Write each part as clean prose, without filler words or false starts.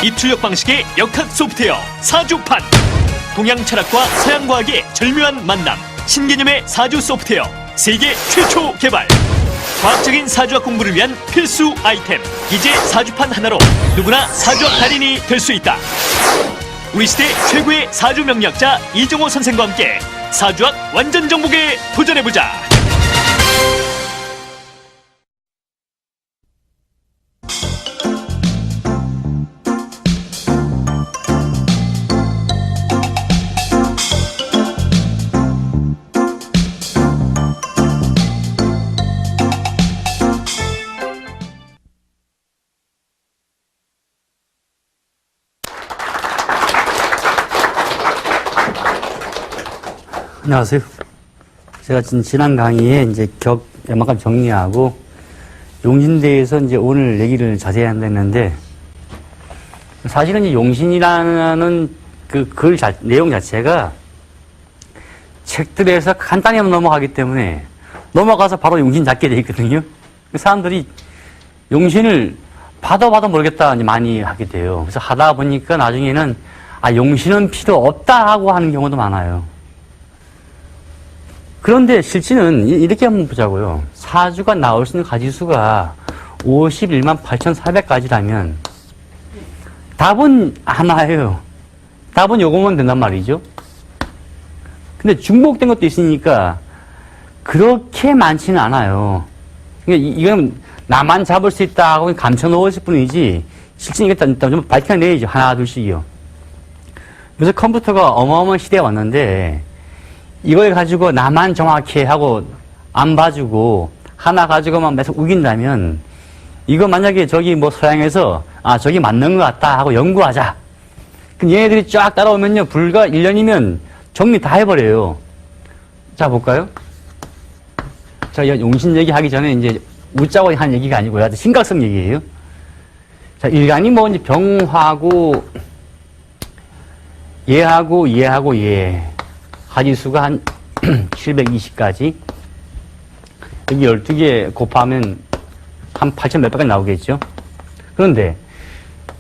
입출력 방식의 역학 소프트웨어 사주판. 동양 철학과 서양 과학의 절묘한 만남. 신개념의 사주 소프트웨어 세계 최초 개발. 과학적인 사주학 공부를 위한 필수 아이템. 이제 사주판 하나로 누구나 사주학 달인이 될 수 있다. 우리 시대 최고의 사주 명리학자 이정호 선생과 함께 사주학 완전 정복에 도전해보자. 안녕하세요. 제가 지난 강의에 이제 웬만큼 정리하고 용신대에서 이제 오늘 얘기를 자세히 한다 했는데, 사실은 이제 용신이라는 내용 자체가 책들에서 간단히 넘어가기 때문에 넘어가서 바로 용신 잡게 돼 있거든요. 사람들이 용신을 봐도 모르겠다 많이 하게 돼요. 그래서 하다 보니까 나중에는 용신은 필요 없다 하고 하는 경우도 많아요. 그런데 실제는 이렇게 한번 보자고요. 사주가 나올 수 있는 가지수가 51만 8,400가지라면 답은 하나예요. 답은 요거면 된단 말이죠. 근데 중복된 것도 있으니까 그렇게 많지는 않아요. 그러니까 이건 나만 잡을 수 있다 하고 감춰 놓으실 뿐이지, 실제 이게 좀 밝혀내야죠. 하나, 둘씩이요. 요새 컴퓨터가 어마어마한 시대에 왔는데, 이걸 가지고 나만 정확해 하고 안 봐주고 하나 가지고만 계속 우긴다면, 이거 만약에 저기 서양에서 저기 맞는 것 같다 하고 연구하자. 그럼 얘네들이 쫙 따라오면요, 불과 1년이면 정리 다 해버려요. 자, 볼까요? 자, 용신 얘기 하기 전에 이제 웃자고 한 얘기가 아니고요. 아주 심각성 얘기예요. 자, 일간이 이제 병화고 얘하고 얘 가지수가 한 720가지. 여기 12개 곱하면 한 8,000 몇백까지 나오겠죠. 그런데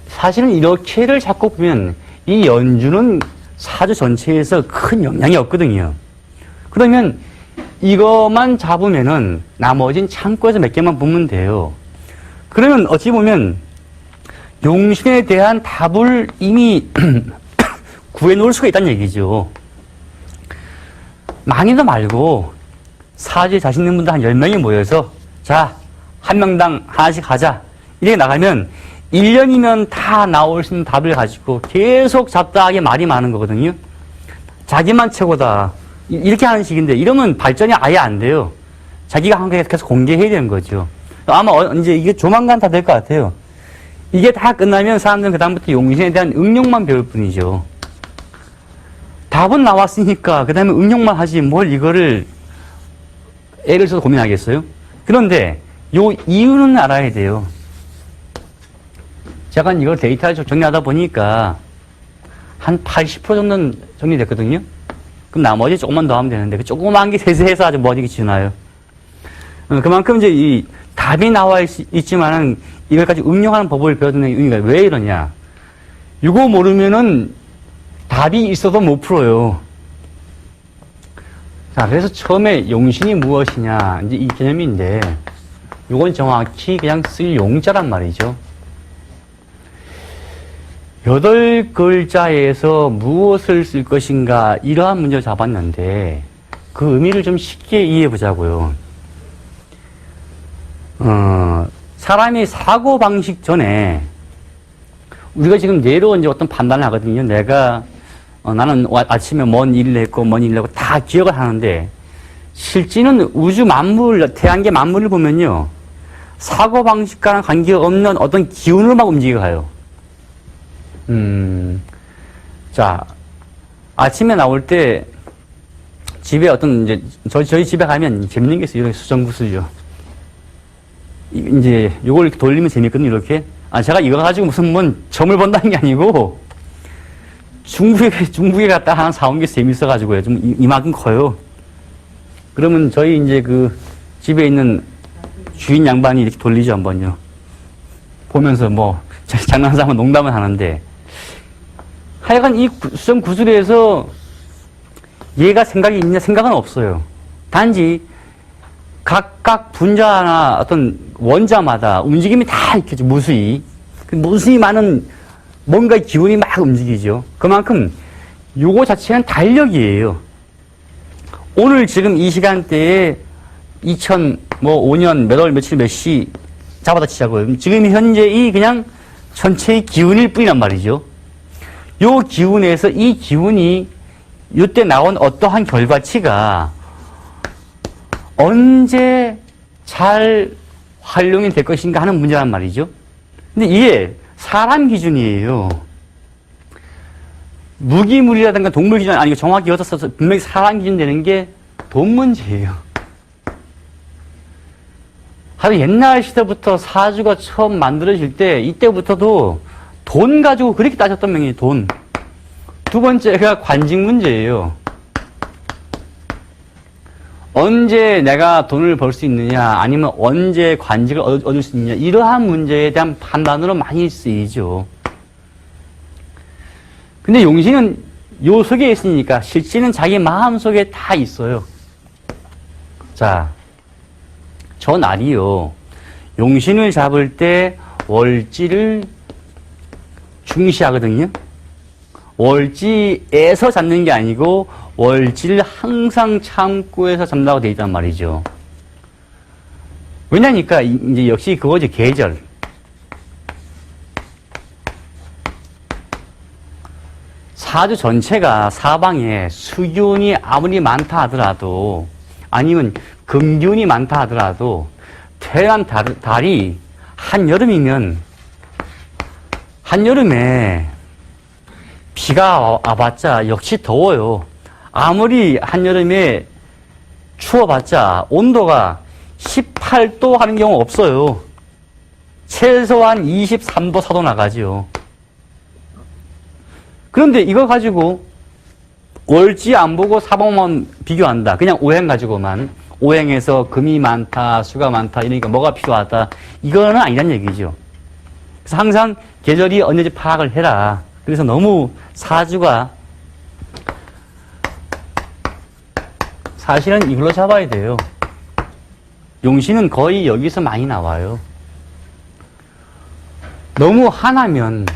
사실은 이렇게를 자꾸 보면 이 연주는 사주 전체에서 큰 영향이 없거든요. 그러면 이것만 잡으면은 나머진 창고에서 몇 개만 보면 돼요. 그러면 어찌 보면 용신에 대한 답을 이미 구해놓을 수가 있다는 얘기죠. 많이도 말고 사주에 자신 있는 분들 한 10명이 모여서 자, 한 명당 하나씩 하자. 이렇게 나가면 1년이면 다 나올 수 있는 답을 가지고 계속 잡다하게 말이 많은 거거든요. 자기만 최고다. 이렇게 하는 식인데, 이러면 발전이 아예 안 돼요. 자기가 한 개 계속 공개해야 되는 거죠. 아마 이제 이게 조만간 다 될 것 같아요. 이게 다 끝나면 사람들은 그다음부터 용신에 대한 응용만 배울 뿐이죠. 답은 나왔으니까 그 다음에 응용만 하지 뭘 이거를 애를 써서 고민하겠어요? 그런데 요 이유는 알아야 돼요. 제가 이걸 데이터를 정리하다 보니까 한 80% 정도는 정리됐거든요. 그럼 나머지 조금만 더 하면 되는데, 그 조그만 게 세세해서 아주 머리가 지나요. 그만큼 이제 이 답이 나와 있지만은 이걸까지 응용하는 법을 배워두는 의미가 왜 이러냐. 이거 모르면은 답이 있어도 못 풀어요. 자, 그래서 처음에 용신이 무엇이냐, 이제 이 개념인데, 이건 정확히 그냥 쓸 용자란 말이죠. 8글자에서 무엇을 쓸 것인가, 이러한 문제를 잡았는데, 그 의미를 좀 쉽게 이해해 보자고요. 사람이 사고방식 전에, 우리가 지금 뇌로 이제 어떤 판단을 하거든요. 내가 나는 아침에 뭔 일을 했고 다 기억을 하는데, 실제는 우주 만물, 태양계 만물을 보면요, 사고방식과는 관계없는 어떤 기운으로만 움직여가요. 자, 아침에 나올 때 집에 저희 집에 가면 재밌는 게 있어요. 이렇게 수정구슬이요. 이제 요걸 이렇게 돌리면 재밌거든요, 이렇게. 제가 이거 가지고 무슨 점을 본다는 게 아니고, 중국에 갔다 하나 사온 게 재밌어가지고요. 좀 이만큼 커요. 그러면 저희 이제 집에 있는 주인 양반이 이렇게 돌리죠, 한번요. 보면서 장난삼아 농담을 하는데, 하여간 이 수정 구술에서 얘가 생각이 있냐? 생각은 없어요. 단지 각각 분자나 어떤 원자마다 움직임이 다 있겠죠. 무수히. 무수히 많은 뭔가 기운이 막 움직이죠. 그만큼 요거 자체는 달력이에요. 오늘 지금 이 시간대에 2005년 몇 월 며칠 몇 시 잡아다 치자고요. 지금 현재의 그냥 전체의 기운일 뿐이란 말이죠. 요 기운에서 이 기운이 이때 나온 어떠한 결과치가 언제 잘 활용이 될 것인가 하는 문제란 말이죠. 근데 이게 사람 기준이에요. 무기물이라든가 동물 기준 아니고 정확히 여기서 써서 분명히 사람 기준 되는 게 돈 문제예요. 하루 옛날 시대부터 사주가 처음 만들어질 때 이때부터도 돈 가지고 그렇게 따졌던 명이 돈. 두 번째가 관직 문제예요. 언제 내가 돈을 벌 수 있느냐, 아니면 언제 관직을 얻을 수 있느냐, 이러한 문제에 대한 판단으로 많이 쓰이죠. 근데 용신은 요 속에 있으니까 실제는 자기 마음 속에 다 있어요. 자, 저 날이요. 용신을 잡을 때 월지를 중시하거든요. 월지에서 잡는 게 아니고 월지를 항상 참고해서 잡는다고 되어 있단 말이죠. 왜냐니까 이제 역시 그거죠. 계절. 사주 전체가 사방에 수기운이 아무리 많다 하더라도 아니면 금기운이 많다 하더라도 태어난 달이 한여름이면 한여름에 비가 와봤자 역시 더워요. 아무리 한여름에 추워봤자 온도가 18도 하는 경우 없어요. 최소한 23도, 4도 나가죠. 그런데 이거 가지고 월지 안 보고 사방만 비교한다. 그냥 오행 가지고만. 오행에서 금이 많다, 수가 많다, 이러니까 뭐가 필요하다. 이거는 아니란 얘기죠. 그래서 항상 계절이 언제든지 파악을 해라. 그래서 너무 사주가 사실은 이걸로 잡아야 돼요. 용신은 거의 여기서 많이 나와요. 너무 하나면,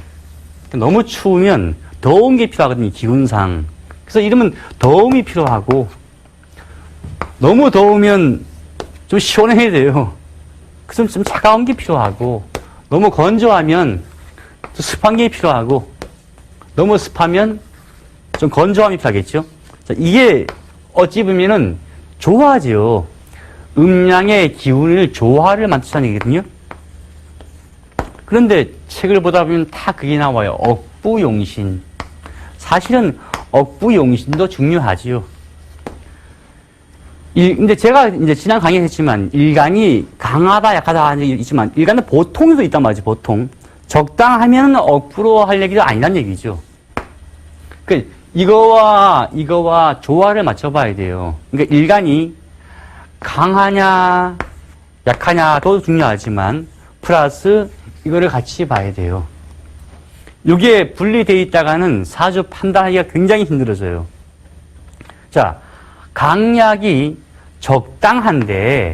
너무 추우면 더운 게 필요하거든요. 기운상. 그래서 이러면 더움이 필요하고, 너무 더우면 좀 시원해야 돼요. 그래서 좀 차가운 게 필요하고, 너무 건조하면 좀 습한 게 필요하고, 너무 습하면 좀 건조함이 필요하겠죠. 자, 이게 어찌 보면은 조화죠. 음양의 기운을 조화를 맞추자는 얘기거든요. 그런데 책을 보다 보면 다 그게 나와요. 억부용신. 사실은 억부용신도 중요하지요. 근데 제가 이제 지난 강의에 했지만 일간이 강하다 약하다 하는 얘기 있지만 일간은 보통도 있단 말이죠. 보통. 적당하면 억부로 할 얘기도 아니란 얘기죠. 그 이거와 조화를 맞춰봐야 돼요. 그러니까 일간이 강하냐 약하냐도 중요하지만 플러스 이거를 같이 봐야 돼요. 이게 분리되어 있다가는 사주 판단하기가 굉장히 힘들어져요. 자, 강약이 적당한데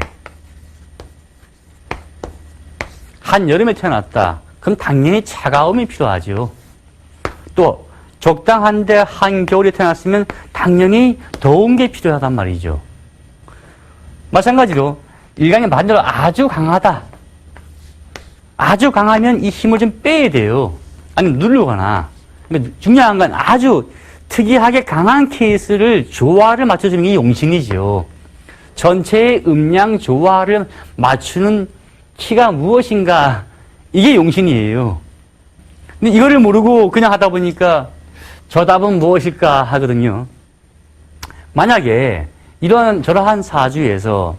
한여름에 태어났다. 그럼 당연히 차가움이 필요하죠. 또 적당한데 한겨울에 태어났으면 당연히 더운 게 필요하단 말이죠. 마찬가지로 일간이 반대로 아주 강하다. 아주 강하면 이 힘을 좀 빼야 돼요. 아니면 누르거나. 그러니까 중요한 건 아주 특이하게 강한 케이스를 조화를 맞춰주는 게 용신이죠. 전체의 음양 조화를 맞추는 키가 무엇인가, 이게 용신이에요. 근데 이거를 모르고 그냥 하다 보니까 저 답은 무엇일까 하거든요. 만약에 저러한 사주에서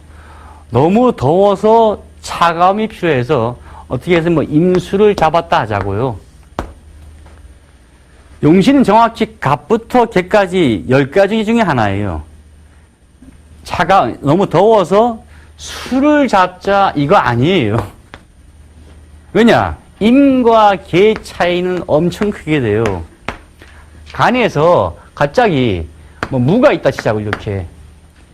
너무 더워서 차가움이 필요해서 어떻게 해서 임수를 잡았다 하자고요. 용신은 정확히 갑부터 개까지 10가지 중에 하나예요. 너무 더워서 수를 잡자 이거 아니에요. 왜냐? 임과 개 차이는 엄청 크게 돼요. 간에서 갑자기 뭐 무가 있다 치자고 이렇게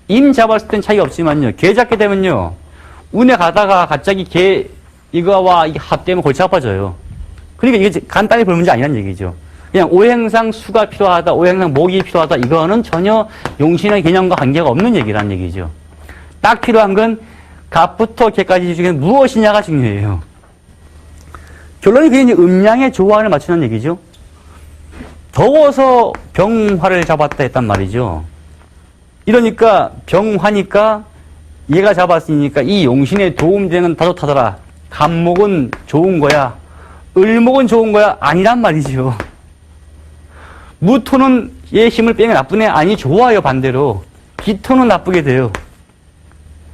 임 잡았을 땐 차이가 없지만요. 개 잡게 되면요. 운에 가다가 갑자기 개 이거와 이게 합되면 골치 아파져요. 그러니까 이게 간단히 볼 문제 아니란 얘기죠. 그냥 오행상 수가 필요하다, 오행상 목이 필요하다, 이거는 전혀 용신의 개념과 관계가 없는 얘기란 얘기죠. 딱 필요한 건 갑부터 개까지 중에 무엇이냐가 중요해요. 결론이 그게 이제 음양의 조화를 맞추는 얘기죠. 더워서 병화를 잡았다 했단 말이죠. 이러니까 병화니까 얘가 잡았으니까 이 용신에 도움되는 다 좋다더라. 간목은 좋은 거야. 을목은 좋은 거야. 아니란 말이죠. 무토는 얘 힘을 빼면 나쁘네. 아니 좋아요. 반대로. 기토는 나쁘게 돼요.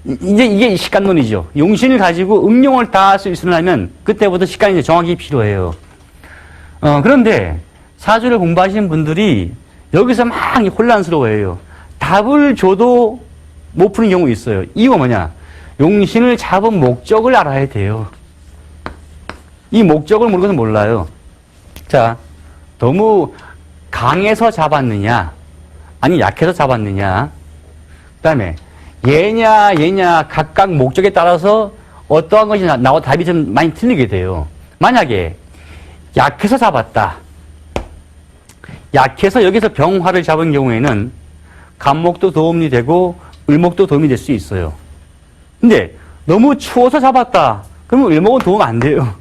이제 이게 식간론이죠. 용신을 가지고 응용을 다 할 수 있으려면 그때부터 식간이 이제 정확히 필요해요. 그런데 사주를 공부하시는 분들이 여기서 막 혼란스러워해요. 답을 줘도 못 푸는 경우 있어요. 이유가 뭐냐? 용신을 잡은 목적을 알아야 돼요. 이 목적을 모르고는 몰라요. 자, 너무 강해서 잡았느냐, 아니 약해서 잡았느냐, 그 다음에 얘냐 각각 목적에 따라서 어떠한 것이 나와 답이 좀 많이 틀리게 돼요. 만약에 약해서 잡았다. 약해서 여기서 병화를 잡은 경우에는 간목도 도움이 되고 을목도 도움이 될 수 있어요. 근데 너무 추워서 잡았다. 그러면 을목은 도움 안 돼요.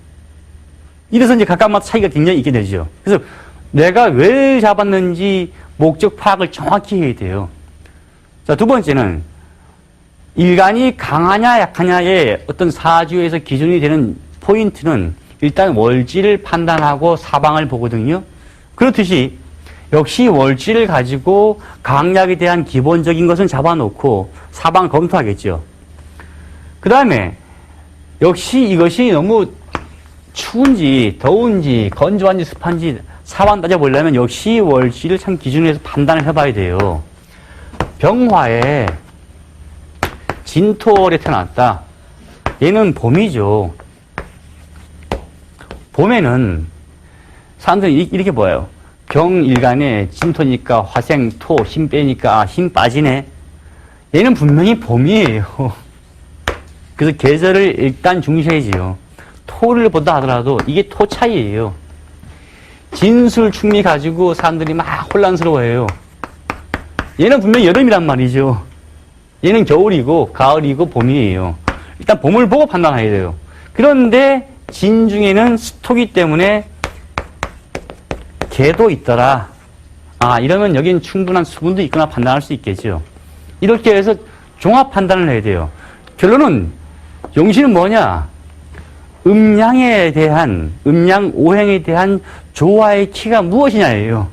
이래서 이제 각각마다 차이가 굉장히 있게 되죠. 그래서 내가 왜 잡았는지 목적 파악을 정확히 해야 돼요. 자, 두 번째는 일간이 강하냐 약하냐의 어떤 사주에서 기준이 되는 포인트는 일단 월지를 판단하고 사방을 보거든요. 그렇듯이 역시 월지를 가지고 강약에 대한 기본적인 것은 잡아놓고 사방을 검토하겠죠. 그 다음에 역시 이것이 너무 추운지 더운지 건조한지 습한지 사방 따져보려면 역시 월지를 참 기준으로 해서 판단을 해봐야 돼요. 병화에 진토월에 태어났다. 얘는 봄이죠. 봄에는 사람들이 이렇게 보여요. 병일간에 진토니까 화생, 토, 힘 빼니까 힘 빠지네. 얘는 분명히 봄이에요. 그래서 계절을 일단 중시해야지요. 토를 본다 하더라도 이게 토 차이예요. 진술 충미 가지고 사람들이 막 혼란스러워해요. 얘는 분명히 여름이란 말이죠. 얘는 겨울이고 가을이고 봄이에요. 일단 봄을 보고 판단해야 돼요. 그런데 진 중에는 스토기 때문에 개도 있더라. 아, 이러면 여긴 충분한 수분도 있거나 판단할 수 있겠죠. 이렇게 해서 종합 판단을 해야 돼요. 결론은 용신은 뭐냐? 음양에 대한, 음양 오행에 대한 조화의 키가 무엇이냐예요.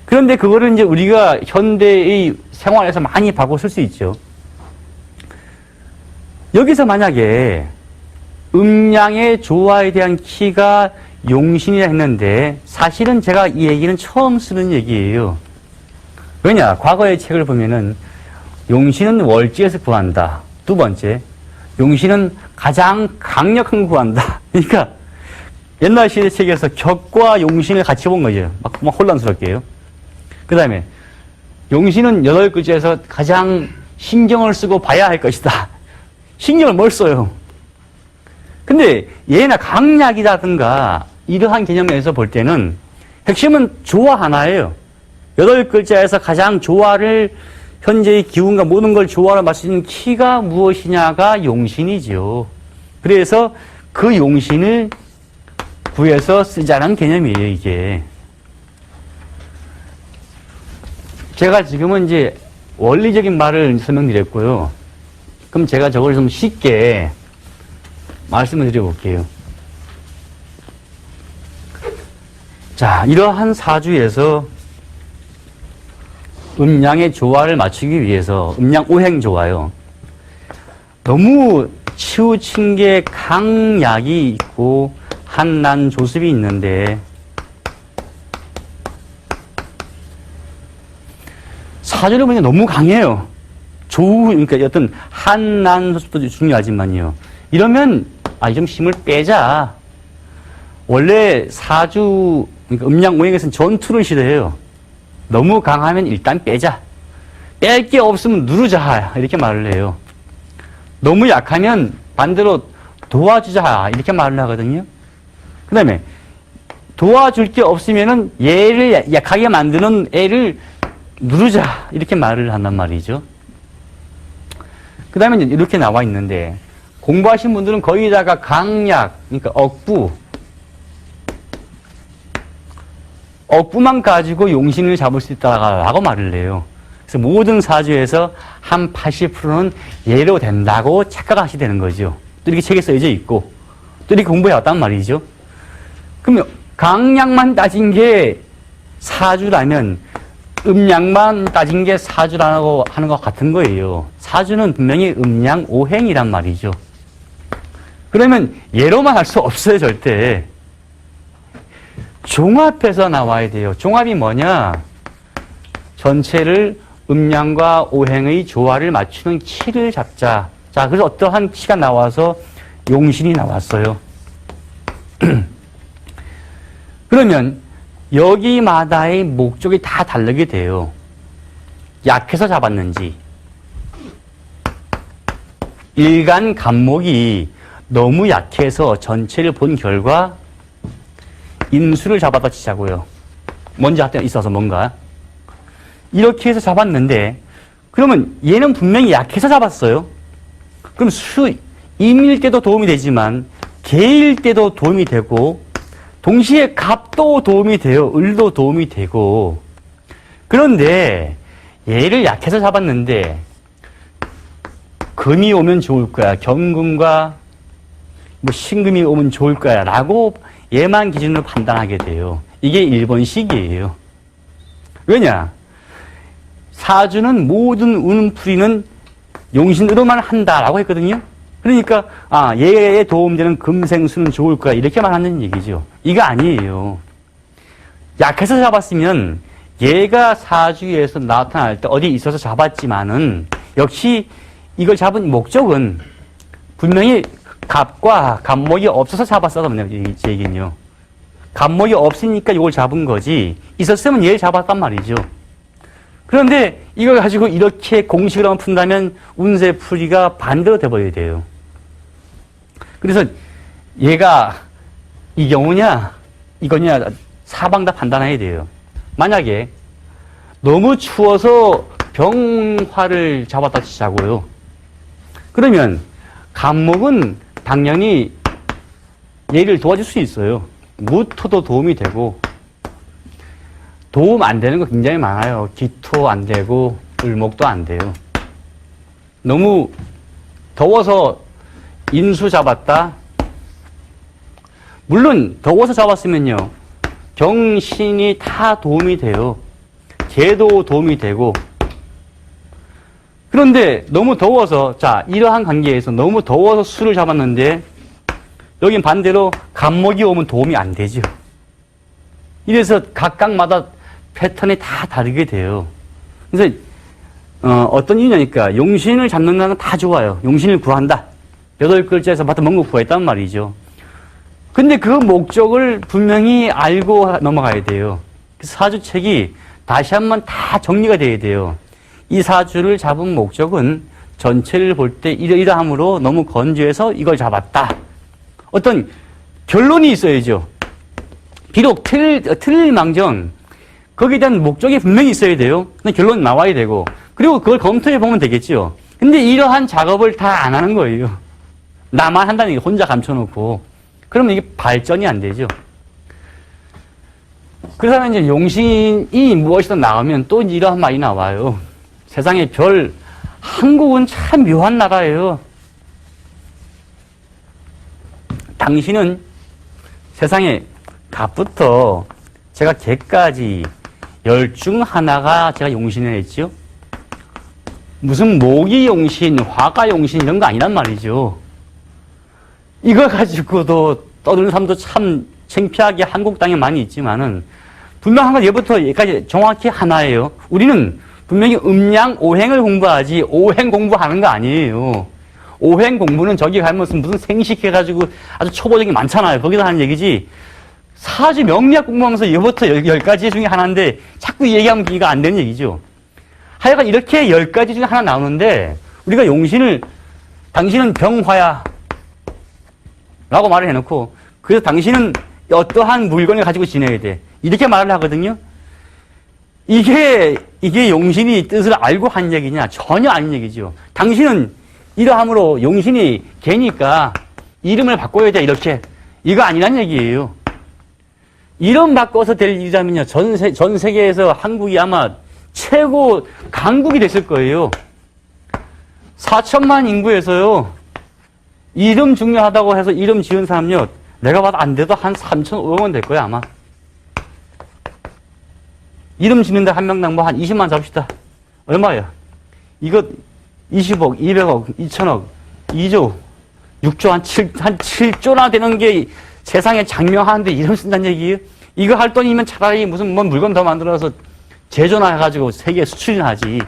그런데 그거를 이제 우리가 현대의 생활에서 많이 바꿔 쓸 수 있죠. 여기서 만약에 음양의 조화에 대한 키가 용신이라 했는데 사실은 제가 이 얘기는 처음 쓰는 얘기예요. 왜냐? 과거의 책을 보면은 용신은 월지에서 구한다. 두 번째, 용신은 가장 강력한 거 구한다. 그러니까 옛날 시대 책에서 격과 용신을 같이 본 거죠. 막 혼란스럽게요. 그 다음에 용신은 8글자에서 가장 신경을 쓰고 봐야 할 것이다. 신경을 뭘 써요? 근데 얘나 강약이라든가 이러한 개념에서 볼 때는 핵심은 조화 하나예요. 8글자에서 가장 조화를 현재의 기운과 모든 걸 조화를 맞추는 키가 무엇이냐가 용신이죠. 그래서 그 용신을 구해서 쓰자는 개념이에요, 이게. 제가 지금은 이제 원리적인 말을 설명드렸고요. 그럼 제가 저걸 좀 쉽게 말씀을 드려볼게요. 자, 이러한 사주에서 음양의 조화를 맞추기 위해서 음양 오행 조화요. 너무 치우친 게 강약이 있고 한난 조습이 있는데 사주를 보면 너무 강해요. 그러니까 어떤 한난 조습도 중요하지만요. 이러면 좀 힘을 빼자. 원래 사주, 그러니까 음양오행에서는 전투를 싫어해요. 너무 강하면 일단 빼자. 뺄 게 없으면 누르자. 이렇게 말을 해요. 너무 약하면 반대로 도와주자. 이렇게 말을 하거든요. 그 다음에 도와줄 게 없으면은 얘를 약하게 만드는 애를 누르자. 이렇게 말을 한단 말이죠. 그 다음에 이렇게 나와 있는데, 공부하신 분들은 거기다가 강약, 그러니까 억부만 가지고 용신을 잡을 수 있다라고 말을 해요. 그래서 모든 사주에서 한 80%는 예로 된다고 착각하시게 되는 거죠. 또 이렇게 책에 써져 있고, 또 이렇게 공부해 왔단 말이죠. 그러면 강약만 따진 게 사주라면 음양만 따진 게 사주라고 하는 것 같은 거예요. 사주는 분명히 음양 오행이란 말이죠. 그러면 예로만 할 수 없어요, 절대. 종합해서 나와야 돼요. 종합이 뭐냐? 전체를 음양과 오행의 조화를 맞추는 키를 잡자. 자, 그래서 어떠한 키가 나와서 용신이 나왔어요. 그러면 여기마다의 목적이 다 다르게 돼요. 약해서 잡았는지, 일간 간목이 너무 약해서 전체를 본 결과 인수를 잡아다 치자고요. 먼저 할때 있어서 뭔가. 이렇게 해서 잡았는데, 그러면 얘는 분명히 약해서 잡았어요. 그럼 임일 때도 도움이 되지만, 개일 때도 도움이 되고, 동시에 갑도 도움이 돼요. 을도 도움이 되고. 그런데 얘를 약해서 잡았는데, 금이 오면 좋을 거야. 경금과 뭐 신금이 오면 좋을 거야. 라고 얘만 기준으로 판단하게 돼요. 이게 일본식이에요. 왜냐? 사주는 모든 운풀이는 용신으로만 한다라고 했거든요. 그러니까 얘에 도움되는 금생수는 좋을 거야. 이렇게만 하는 얘기죠. 이거 아니에요. 약해서 잡았으면 얘가 사주에서 나타날 때 어디 있어서 잡았지만은 역시 이걸 잡은 목적은 분명히 갑과 갑목이 없어서 잡았었단 얘기는요. 갑목이 없으니까 이걸 잡은 거지, 있었으면 얘를 잡았단 말이죠. 그런데 이걸 가지고 이렇게 공식으로 푼다면 운세풀이가 반대로 돼버려야 돼요. 그래서 얘가 이 경우냐 이거냐 사방 다 판단해야 돼요. 만약에 너무 추워서 병화를 잡았다 치자고요. 그러면 간목은 당연히 얘를 도와줄 수 있어요. 무토도 도움이 되고, 도움 안 되는 거 굉장히 많아요. 기토 안 되고 을목도 안 돼요. 너무 더워서 인수 잡았다. 물론 더워서 잡았으면요, 경신이 다 도움이 돼요. 개도 도움이 되고. 그런데 너무 더워서, 자, 이러한 관계에서 너무 더워서 수를 잡았는데 여긴 반대로 간목이 오면 도움이 안 되죠. 이래서 각각마다 패턴이 다 다르게 돼요. 그래서 어떤 이유냐니까 용신을 잡는다는 건 다 좋아요. 용신을 구한다. 8글자에서 마땅 뭔가 구했단 말이죠. 근데 그 목적을 분명히 알고 넘어가야 돼요. 사주책이 다시 한번 다 정리가 돼야 돼요. 이 사주를 잡은 목적은 전체를 볼 때 이러이러함으로 너무 건조해서 이걸 잡았다. 어떤 결론이 있어야죠. 비록 틀릴망정 거기에 대한 목적이 분명히 있어야 돼요. 근데 결론 나와야 되고, 그리고 그걸 검토해 보면 되겠죠. 근데 이러한 작업을 다 안 하는 거예요. 나만 한다는 게 혼자 감춰놓고. 그러면 이게 발전이 안 되죠. 그래서 이제 용신이 무엇이든 나오면 또 이러한 말이 나와요. 세상에 한국은 참 묘한 나라예요. 당신은 세상에 갑부터 제가 개까지 10중 하나가 제가 용신을 했죠. 무슨 목이 용신, 화가 용신 이런 거 아니란 말이죠. 이걸 가지고도 떠드는 사람도 참 창피하게 한국 땅에 많이 있지만은 분명한 건 얘부터 얘까지 정확히 하나예요. 우리는 분명히 음양 오행을 공부하지 오행 공부하는 거 아니에요. 오행 공부는 저기 가면 무슨 생식해가지고 아주 초보적인 게 많잖아요. 거기서 하는 얘기지. 사주 명리학 공부하면서 이거부터 10가지 중에 하나인데 자꾸 얘기하면 이거 안 되는 얘기죠. 하여간 이렇게 10가지 중에 하나 나오는데 우리가 용신을 당신은 병화야 라고 말을 해놓고 그래서 당신은 어떠한 물건을 가지고 지내야 돼. 이렇게 말을 하거든요. 이게 용신이 뜻을 알고 한 얘기냐? 전혀 아닌 얘기죠. 당신은 이러함으로 용신이 개니까 이름을 바꿔야 돼. 이렇게. 이거 아니란 얘기예요. 이름 바꿔서 될 일이라면요. 전 세계에서 한국이 아마 최고 강국이 됐을 거예요. 4천만 인구에서요. 이름 중요하다고 해서 이름 지은 사람요. 내가 봐도 안 돼도 한 3,500원 될 거야, 아마. 이름 짓는데 한 명당 뭐 한 20만 잡시다. 얼마야? 이거 20억, 200억, 2천억, 2조, 6조, 한 7조나 되는 게 세상에 장명하는데 이름 쓴다는 얘기예요? 이거 할 돈이면 차라리 무슨 뭐 물건 더 만들어서 제조나 해가지고 세계에 수출이나 하지.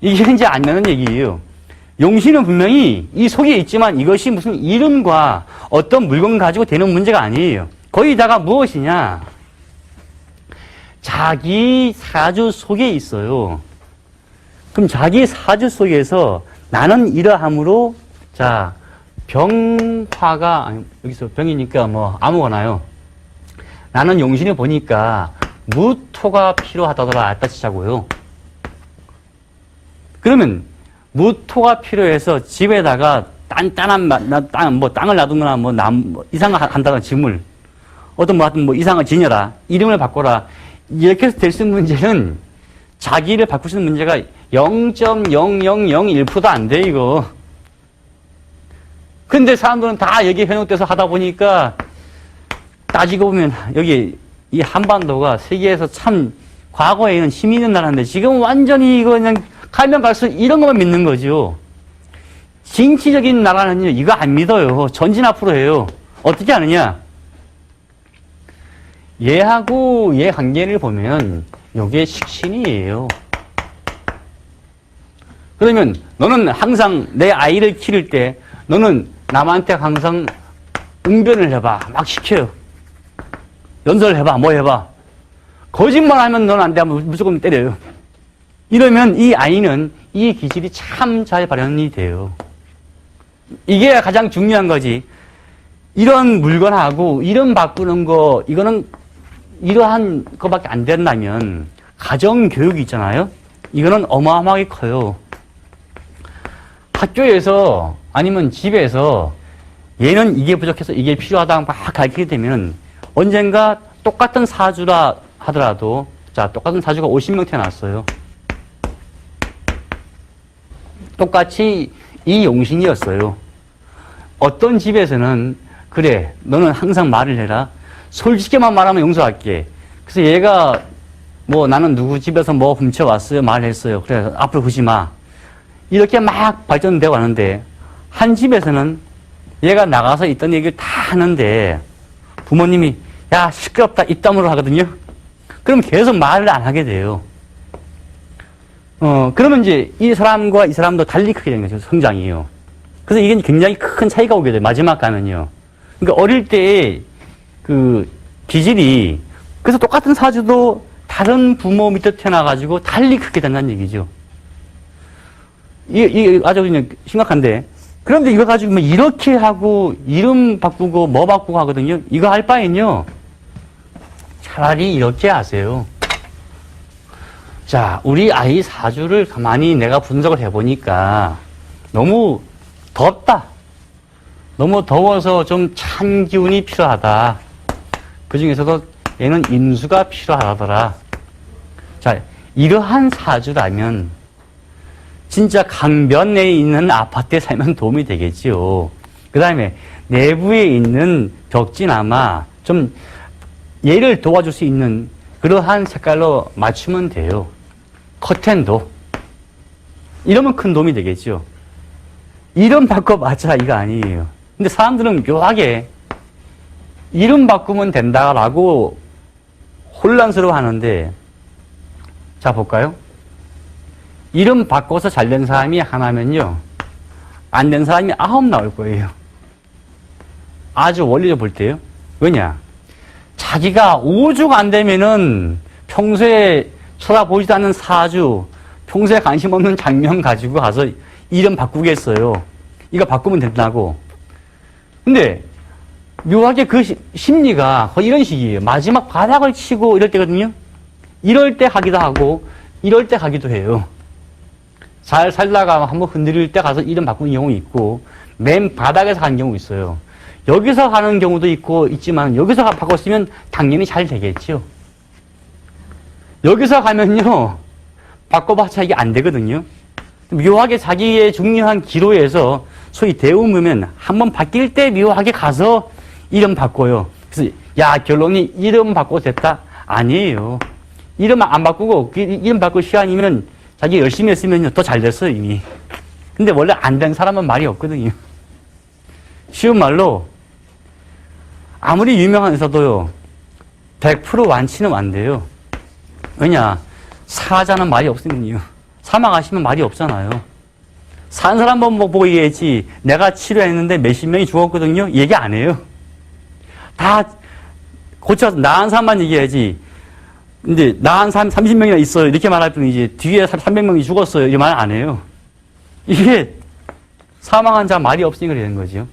이게 이제 안 되는 얘기예요. 용신은 분명히 이 속에 있지만 이것이 무슨 이름과 어떤 물건 가지고 되는 문제가 아니에요. 거기다가 무엇이냐? 자기 사주 속에 있어요. 그럼 자기 사주 속에서 나는 이러함으로, 자, 병화가, 아니, 여기서 병이니까 뭐 아무거나요. 나는 용신을 보니까 무토가 필요하다더라. 했다 치자고요. 그러면 무토가 필요해서 집에다가 단단한 땅을 놔두거나 뭐 이상을 한다거나 짐을 어떤 뭐 이상을 지녀라. 이름을 바꿔라. 이렇게 해서 될 수 있는 문제는 자기를 바꿀 수 있는 문제가 0.0001%도 안 돼, 이거. 근데 사람들은 다 여기 현혹돼서 하다 보니까 따지고 보면 여기 이 한반도가 세계에서 참 과거에는 힘이 있는 나라인데 지금 완전히 이거 그냥 가면 갈수록 이런 것만 믿는 거죠. 진취적인 나라는요, 이거 안 믿어요. 전진 앞으로 해요. 어떻게 하느냐? 얘하고 얘 관계를 보면 요게 식신이에요. 그러면 너는 항상 내 아이를 키울 때 너는 남한테 항상 응변을 해봐. 막 시켜요. 연설해봐. 뭐 해봐. 거짓말하면 넌 안 돼. 무조건 때려요. 이러면 이 아이는 이 기질이 참 잘 발현이 돼요. 이게 가장 중요한 거지. 이런 물건하고 이름 바꾸는 거, 이거는 이러한 거밖에 안 된다면 가정교육이 있잖아요. 이거는 어마어마하게 커요. 학교에서 아니면 집에서 얘는 이게 부족해서 이게 필요하다고 막 가르치게 되면 언젠가 똑같은 사주라 하더라도, 자, 똑같은 사주가 50명 태어났어요. 똑같이 이 용신이었어요. 어떤 집에서는 그래, 너는 항상 말을 해라. 솔직히만 말하면 용서할게. 그래서 얘가 뭐 나는 누구 집에서 뭐 훔쳐왔어요. 말했어요. 그래, 앞으로 그러지 마. 이렇게 막 발전되고 하는데 한 집에서는 얘가 나가서 있던 얘기를 다 하는데 부모님이 야, 시끄럽다. 입 다물어 하거든요. 그럼 계속 말을 안 하게 돼요. 그러면 이제 이 사람과 이 사람도 달리 크게 되는 거죠. 성장이요. 그래서 이게 굉장히 큰 차이가 오게 돼요. 마지막 가면요. 그러니까 어릴 때 그 기질이, 그래서 똑같은 사주도 다른 부모 밑에 태어나가지고 달리 크게 된다는 얘기죠. 이게 아주 그냥 심각한데. 그런데 이거 가지고 뭐 이렇게 하고 이름 바꾸고 뭐 바꾸고 하거든요. 이거 할 바엔요. 차라리 이렇게 하세요. 자, 우리 아이 사주를 가만히 내가 분석을 해보니까 너무 덥다. 너무 더워서 좀 찬 기운이 필요하다. 그 중에서도 얘는 인수가 필요하더라. 자, 이러한 사주라면 진짜 강변에 있는 아파트에 살면 도움이 되겠지요. 그 다음에 내부에 있는 벽지나마 좀 얘를 도와줄 수 있는 그러한 색깔로 맞추면 돼요. 커튼도. 이러면 큰 도움이 되겠죠. 이름 바꿔봤자 이거 아니에요. 근데 사람들은 묘하게 이름 바꾸면 된다라고 혼란스러워 하는데, 자, 볼까요? 이름 바꿔서 잘 된 사람이 하나면요, 안 된 사람이 9 나올 거예요. 아주 원리적으로 볼 때요. 왜냐? 자기가 5주가 안 되면은 평소에 쳐다보지도 않는 사주, 평소에 관심 없는 장면 가지고 가서 이름 바꾸겠어요. 이거 바꾸면 된다고. 근데 묘하게 그 심리가 거의 이런 식이에요. 마지막 바닥을 치고 이럴 때거든요. 이럴 때 하기도 하고 이럴 때 하기도 해요. 잘 살다가 한번 흔들릴 때 가서 이름 바꾸는 경우 있고 맨 바닥에서 하는 경우 있어요. 여기서 하는 경우도 있고 있지만 여기서 바꿨으면 당연히 잘 되겠죠. 여기서 가면요 바꿔봤자 이게 안 되거든요. 묘하게 자기의 중요한 기로에서 소위 대운이면 한번 바뀔 때 묘하게 가서 이름 바꿔요. 그래서 야 결론이 이름 바꿔도 됐다? 아니에요. 이름 안 바꾸고 이름 바꿀 시간이면 자기 열심히 했으면 더 잘 됐어요 이미. 근데 원래 안 된 사람은 말이 없거든요. 쉬운 말로 아무리 유명한 의사도요 100% 완치는 안 돼요. 왜냐 사자는 말이 없으면요 사망하시면 말이 없잖아요. 산 사람만 보고 얘기하지 내가 치료했는데 몇십 명이 죽었거든요 얘기 안 해요. 다 고쳐서 나은 사람만 얘기해야지. 근데 나은 사람 30명이나 있어요 이렇게 말할 뿐이지 뒤에 300명이 죽었어요 이 말 안 해요. 이게 사망한 자 말이 없으니까 그러는 거죠.